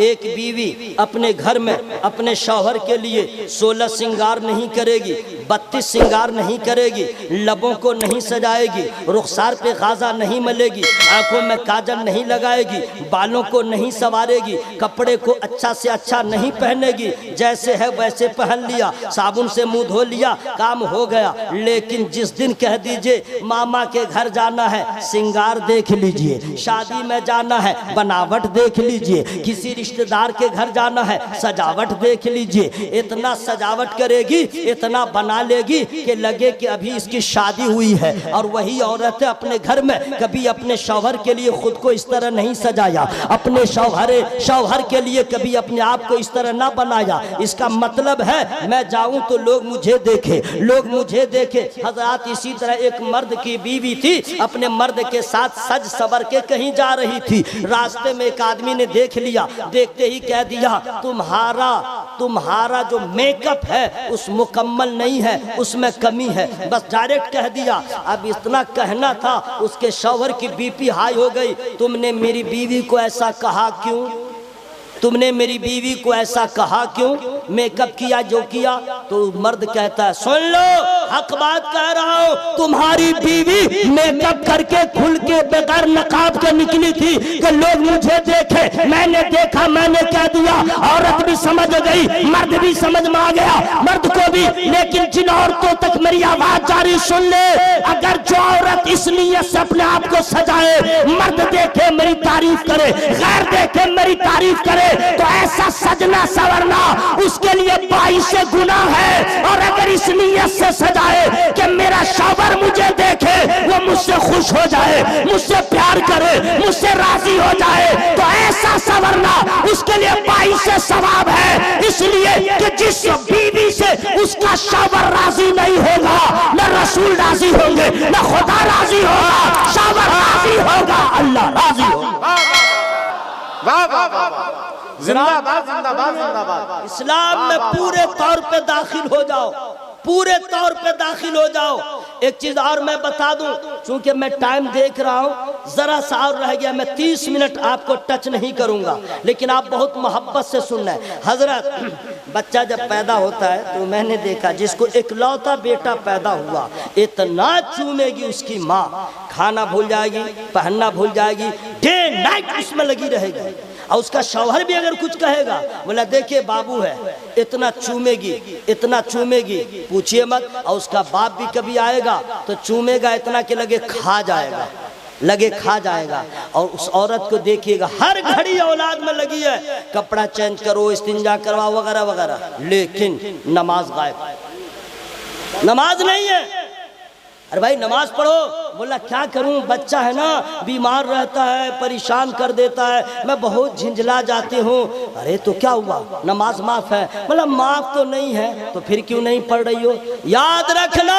एक बीवी अपने घर में अपने शौहर के लिए 16 श्रृंगार नहीं करेगी, 32 श्रृंगार नहीं करेगी, लबों को नहीं सजाएगी, रुखसार पे गाजा नहीं मलेगी, आंखों में काजल नहीं लगाएगी, बालों को नहीं संवारेगी, कपड़े को अच्छा से अच्छा नहीं पहनेगी, जैसे है वैसे पहन लिया, साबुन से मुंह धो लिया, काम हो गया। लेकिन जिस दिन कह दीजिए मामा के घर जाना है, श्रृंगार देख लीजिए, शादी में जाना है, बनावट देख लीजिए, किसी रिश्तेदार के घर जाना है, सजावट देख लीजिए, इतना सजावट करेगी, इतना बना लेगी कि लगे कि अभी इसकी शादी हुई है। और वही औरत अपने घर में कभी अपने शौहर के लिए खुद को इस तरह नहीं सजाया, अपने शौहर के लिए कभी अपने आप को इस तरह ना बनाया। इसका मतलब है मैं जाऊं तो लोग मुझे देखे, लोग मुझे देखे। हजरात, इसी तरह एक मर्द की बीवी थी, अपने मर्द के साथ सज सवर के कहीं जा रही थी, रास्ते में एक आदमी ने देख लिया, देखते ही कह दिया तुम्हारा जो मेकअप है उस मुकम्मल नहीं है, उसमें कमी है, बस डायरेक्ट कह दिया। अब इतना कहना था, उसके शौहर की बीपी हाई हो गई। तुमने मेरी बीवी को ऐसा कहा क्यों? तुमने मेरी बीवी को ऐसा कहा क्यों? मेकअप किया जो किया। तो मर्द कहता है सुन लो, हक बात कह रहा हूँ, तुम्हारी बीवी मेकअप करके खुल के बगैर नकाब के निकली थी कि लोग मुझे देखे, मैंने देखा, मैंने कह दिया। औरत भी समझ गई, मर्द भी समझ में आ गया, मर्द को भी। लेकिन जिन औरतों तक मेरी आवाज जारी सुन ले, अगर जो औरत इस नीयत से अपने आप को सजाए, मर्द देखे मेरी तारीफ करे, गैर देखे मेरी तारीफ करे, तो ऐसा सजना सवरना उसके लिए 22 गुनाह है। और अगर इस नीयत से सजाए कि मेरा शौहर मुझे देखे, वो मुझसे खुश हो जाए, मुझसे प्यार करे, मुझसे राजी हो जाए, तो ऐसा सवरना उसके लिए 22 सवाब है। इसलिए कि जिस बीवी से उसका शौहर राजी नहीं होगा, न रसूल राजी होंगे, न खुदा राजी होगा, शौहर राजी होगा, अल्लाह राजी होगा। वाह वाह वाह, जिंदाबाद जिंदाबाद जिंदाबाद। इस्लाम में पूरे तौर पे दाखिल हो जाओ, पूरे तौर पे दाखिल हो जाओ। एक चीज और मैं बता दूं, चूंकि मैं टाइम देख रहा हूं, जरा सा और रह गया, मैं 30 मिनट आपको टच नहीं करूंगा, लेकिन आप बहुत मोहब्बत से सुनना है। हजरत, बच्चा जब पैदा होता है तो मैंने देखा जिसको इकलौता बेटा पैदा हुआ, इतना चूमेगी उसकी माँ, खाना भूल जाएगी, पहनना भूल जाएगी, डे नाइट उसमें लगी रहेगी। और उसका शौहर भी अगर कुछ कहेगा, बोला देखिए बाबू है, इतना चूमेगी, इतना चूमेगी, पूछिए मत। और उसका बाप भी कभी आएगा तो चूमेगा इतना कि लगे खा जाएगा, लगे खा जाएगा। और उस औरत को देखिएगा हर घड़ी औलाद में लगी है, कपड़ा चेंज करो, इस्तिंजा करवाओ, वगैरह वगैरह, लेकिन नमाज गायब, नमाज नहीं है। अरे भाई नमाज पढ़ो, बोला क्या करूं, बच्चा है ना, बीमार रहता है, परेशान कर देता है, मैं बहुत झिंझला जाती हूँ। अरे तो क्या हुआ, नमाज माफ है। बोला माफ तो नहीं है, तो फिर क्यों नहीं पढ़ रही हो? याद रखना,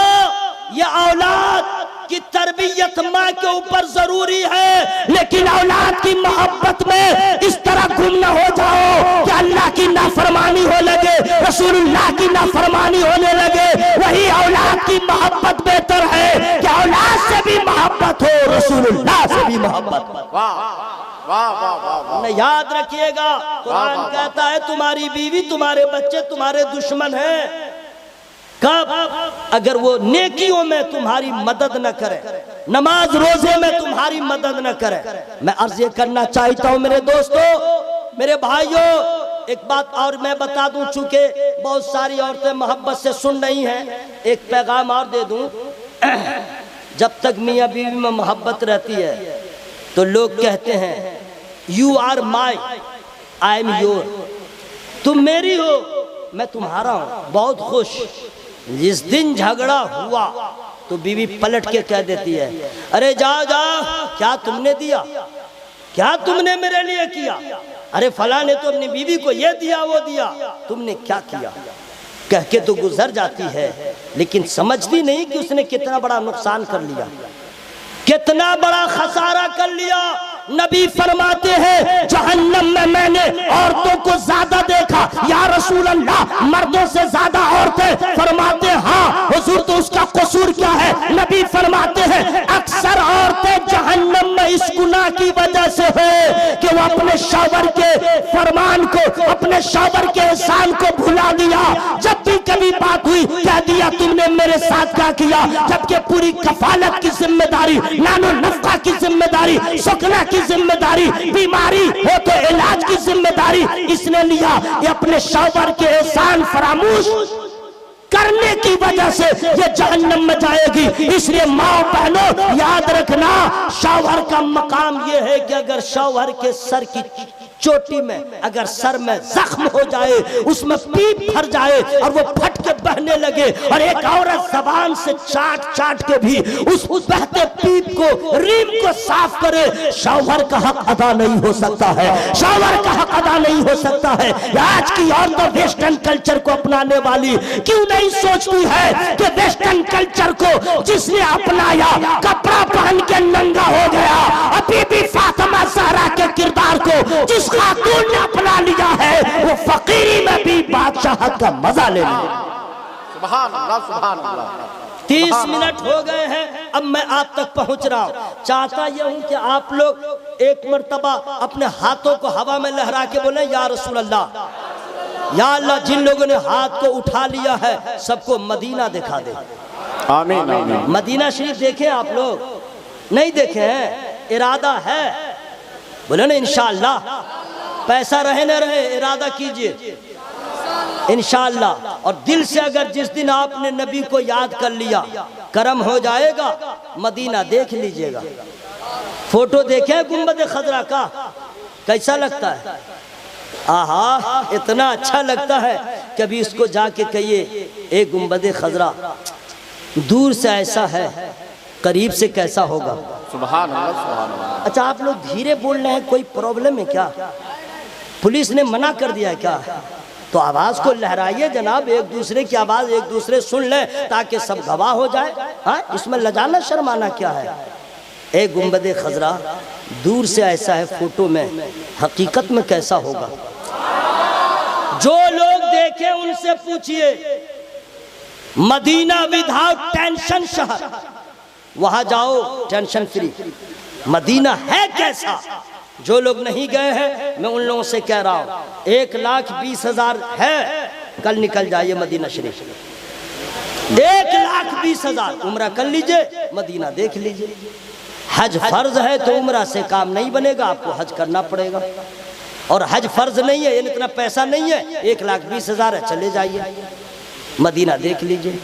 ये औलाद की तरबियत माँ के ऊपर जरूरी है, लेकिन औलाद की मोहब्बत में इस तरह गुम न हो जाओ कि अल्लाह की नाफरमानी हो लगे, रसूलुल्लाह की नाफरमानी होने लगे। वही औलाद की मोहब्बत बेहतर है कि औलाद से भी मोहब्बत हो, रसूलुल्लाह से भी मोहब्बत हो। वाह वाह वाह वाह। याद रखिएगा, कुरान कहता है तुम्हारी बीवी, तुम्हारे बच्चे तुम्हारे दुश्मन हैं। कब? अगर वो नेकियों में तुम्हारी मदद न करे, नमाज रोजे में तुम्हारी मदद न करे। मैं अर्ज ये करना चाहता हूँ मेरे दोस्तों, मेरे भाइयों, एक बात और मैं बता दूं, चूंकि बहुत सारी औरतें मोहब्बत से सुन रही हैं, एक पैगाम और दे दूं। जब तक मियाँ बीवी में मोहब्बत रहती है तो लोग कहते हैं you are my, I am your, तुम मेरी हो, मैं तुम्हारा हूं, बहुत खुश। जिस दिन झगड़ा हुआ तो बीवी पलट के कह देती है अरे जाओ जाओ, क्या तुमने दिया, क्या तुमने मेरे लिए किया, अरे फला ने तो अपनी बीवी को ये दिया वो दिया, तुमने क्या किया, कह के तो गुजर जाती है, लेकिन समझती नहीं कि उसने कितना बड़ा नुकसान कर लिया, कितना बड़ा खसारा कर लिया। नबी फरमाते हैं जहन्नम में मैंने औरतों को ज्यादा देखा, या रसूल अल्लाह मर्दों से ज्यादा औरतें? फरमाते हाँ हुजूर, तो उसका कसूर क्या है? नबी फरमाते हैं अक्सर औरतें जहन्नम में इस गुनाह की वजह से है कि वो अपने शौहर के फरमा जबान को अपने शौहर के एहसान को भुला दिया। जब भी कभी बात हुई कह दिया तुमने मेरे साथ क्या किया, जबकि पूरी कफालत की जिम्मेदारी, नानो नफका की जिम्मेदारी, सुकना की जिम्मेदारी, बीमारी हो तो इलाज की जिम्मेदारी इसने लिया। ये अपने शौहर के एहसान फरामोश करने की वजह से ये जहन्नम में जाएगी। इसलिए माँ बहनों याद रखना, शौहर का मकाम ये है कि अगर शौहर के सर की चोटी में अगर सर में जख्म हो जाए, उसमें पीप भर जाए और वो फट के बहने लगे, और एक औरत जबान से चाट चाट के भी उस बहते पीप को, रीम को साफ करे, शौहर का हक अदा नहीं हो सकता है। शौहर का हक अदा नहीं हो सकता है। आज की औरतें वेस्टर्न कल्चर को अपनाने वाली क्यों नहीं सोचती है कि वेस्टर्न कल्चर को जिसने अपनाया, कपड़ा पहन के नंगा हो गया, अभी भी फातिमा ज़हरा के किरदार को जिस खातून ने अपना लिया है वो फकीरी में भी बादशाह का मजा ले लिया। सुभान अल्लाह, सुभान अल्लाह। 30 मिनट हो गए हैं, अब मैं आप तक पहुंच रहा हूं। चाहता यह हूं कि आप लोग एक मर्तबा अपने हाथों को हवा में लहरा के बोले या रसूल अल्लाह। या अल्लाह, जिन लोगों ने हाथ को उठा लिया है सबको मदीना दिखा दे। आमीन आमीन। मदीना शरीफ देखे आप लोग? नहीं देखे हैं? इरादा है? बोले ना इंशाअल्लाह। पैसा रहे न रहे इरादा कीजिए इंशाअल्लाह। और दिल से अगर जिस दिन आपने नबी को याद कर लिया करम हो जाएगा, मदीना देख लीजिएगा। फोटो देखे गुंबद खजरा का, कैसा लगता है? आहा, इतना अच्छा लगता है। कभी इसको जाके कहिए एक गुंबद खजरा दूर से ऐसा है, करीब से कैसा होगा? सुभान अल्लाह, सुभान अल्लाह। अच्छा, आप लोग धीरे बोल रहे हैं, कोई प्रॉब्लम है क्या? पुलिस ने मना कर दिया क्या? तो आवाज को लहराइए जनाब, एक दूसरे की आवाज एक दूसरे सुन ले ताकि सब गवाह हो जाए। हाँ, इसमें लजाना शर्माना क्या है? एक गुंबद खजरा दूर से ऐसा है, फोटो में, हकीकत में कैसा होगा? जो लोग देखे उनसे पूछिए। मदीना विदाउट टेंशन शहर, वहां जाओ टेंशन फ्री। मदीना है कैसा? जो लोग नहीं गए हैं मैं उन लोगों से कह रहा हूं, 1,20,000 है, कल निकल जाइए मदीना शरीफ। 1,20,000 उम्रा कर लीजिए, मदीना देख लीजिए। हज फर्ज है तो उम्रा से काम नहीं बनेगा, आपको हज करना पड़ेगा। और हज फर्ज नहीं है, यानी इतना पैसा नहीं है, 1,20,000 है, चले जाइए मदीना देख लीजिए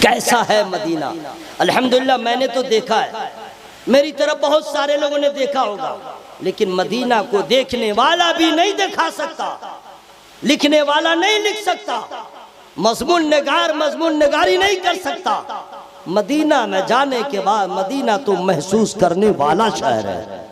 कैसा है मदीना। अल्हम्दुलिल्लाह मैंने तो देखा है, मेरी तरफ बहुत सारे लोगों ने देखा होगा, लेकिन मदीना को देखने वाला भी नहीं दिखा सकता, लिखने वाला नहीं लिख सकता, मजमून निगार मजमून निगारी नहीं कर सकता। मदीना में जाने के बाद, मदीना तो महसूस करने वाला शहर है।